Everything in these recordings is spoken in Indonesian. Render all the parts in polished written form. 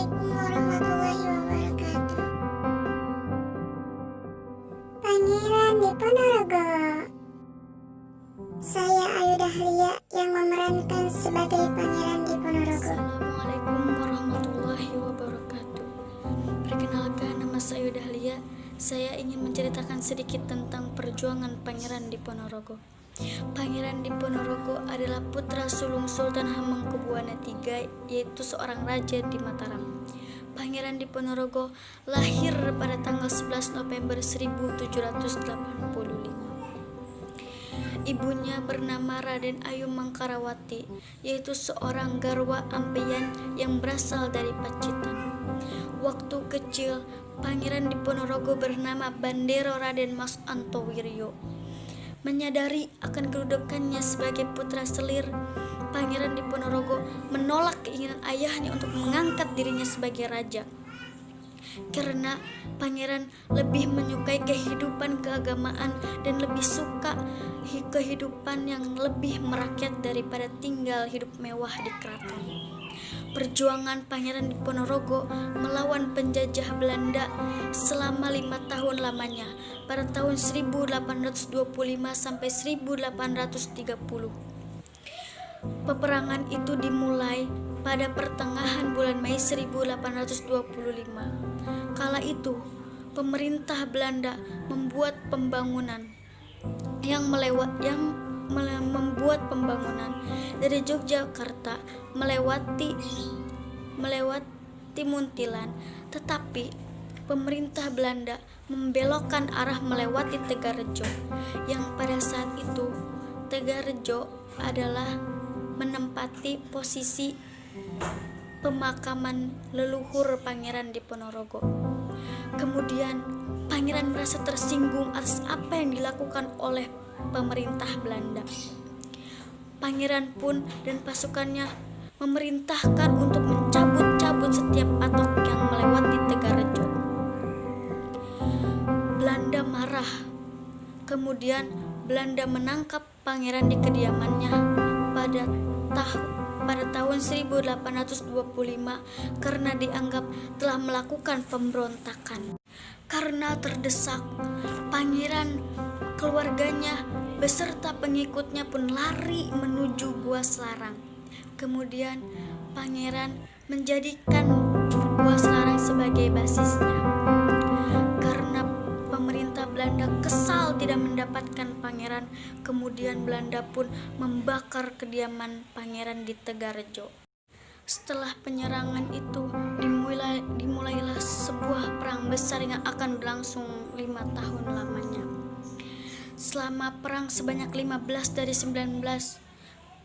warahmatullahi wabarakatuh. Pangeran di Ponorogo. Saya Ayu Dahlia yang memerankan sebagai Pangeran di Ponorogo. Assalamualaikum warahmatullahi wabarakatuh. Perkenalkan, nama saya Ayu Dahlia. Saya ingin menceritakan sedikit tentang perjuangan Pangeran di Ponorogo. Pangeran di Ponorogo adalah putra sulung Sultan Hamengkubuwana III, yaitu seorang raja di Mataram. Pangeran di Ponorogo lahir pada tanggal 11 November 1785. Ibunya bernama Raden Ayu Mangkarawati, yaitu seorang garwa ampeyan yang berasal dari Pacitan. Waktu kecil, Pangeran di Ponorogo bernama Bandero Raden Mas Antowiryo. Menyadari akan kedudukannya sebagai putra selir, Pangeran di Ponorogo menolak keinginan ayahnya untuk mengangkat dirinya sebagai raja. Karena Pangeran lebih menyukai kehidupan keagamaan dan lebih suka kehidupan yang lebih merakyat daripada tinggal hidup mewah di keraton. Perjuangan Pangeran di Ponorogo melawan penjajah Belanda selama 5 tahun lamanya pada tahun 1825 sampai 1830. Peperangan itu dimulai pada pertengahan bulan Mei 1825. Kala itu, pemerintah Belanda membuat pembangunan dari Yogyakarta melewati Muntilan, tetapi pemerintah Belanda membelokkan arah melewati Tegarrejo, yang pada saat itu Tegarrejo adalah menempati posisi pemakaman leluhur Pangeran di Ponorogo. Kemudian Pangeran merasa tersinggung atas apa yang dilakukan oleh pemerintah Belanda. Pangeran pun dan pasukannya memerintahkan untuk mencabut-cabut setiap patok yang melewati Tegarrejo. Belanda marah. Kemudian Belanda menangkap Pangeran di kediamannya pada tahun 1825 karena dianggap telah melakukan pemberontakan. Karena terdesak, Pangeran, keluarganya beserta pengikutnya pun lari menuju Gua Selarang. Kemudian Pangeran menjadikan Gua Selarang sebagai basisnya. Karena pemerintah Belanda kesal tidak mendapatkan Pangeran, kemudian Belanda pun membakar kediaman Pangeran di Tegarrejo. Setelah penyerangan itu, dimulailah sebuah perang besar yang akan berlangsung 5 tahun lamanya. Selama perang sebanyak 15 dari 19,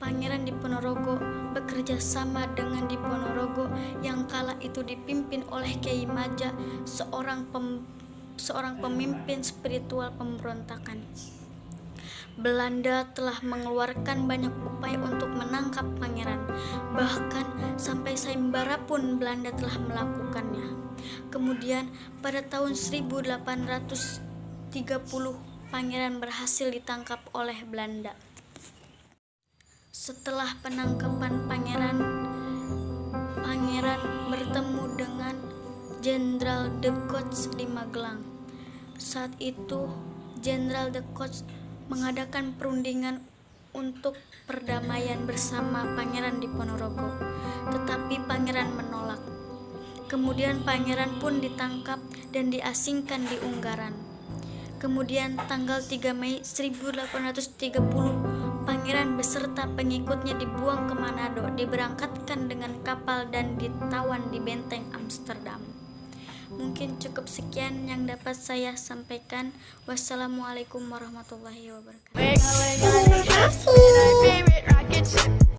Pangeran di Ponorogo bekerja sama dengan di Ponorogo yang kala itu dipimpin oleh Kyai Maja, seorang pemimpin spiritual pemberontakan. Belanda telah mengeluarkan banyak upaya untuk menangkap Pangeran, bahkan sampai sayembara pun Belanda telah melakukannya. Kemudian pada tahun 1830 Pangeran berhasil ditangkap oleh Belanda. Setelah penangkapan Pangeran bertemu dengan Jenderal de Kock di Magelang. Saat itu Jenderal de Kock mengadakan perundingan untuk perdamaian bersama Pangeran di Ponorogo, tetapi Pangeran menolak. Kemudian Pangeran pun ditangkap dan diasingkan di Ungaran. Kemudian tanggal 3 Mei 1830, Pangeran beserta pengikutnya dibuang ke Manado, diberangkatkan dengan kapal dan ditawan di benteng Amsterdam. Mungkin cukup sekian yang dapat saya sampaikan. Wassalamualaikum warahmatullahi wabarakatuh. Terima kasih.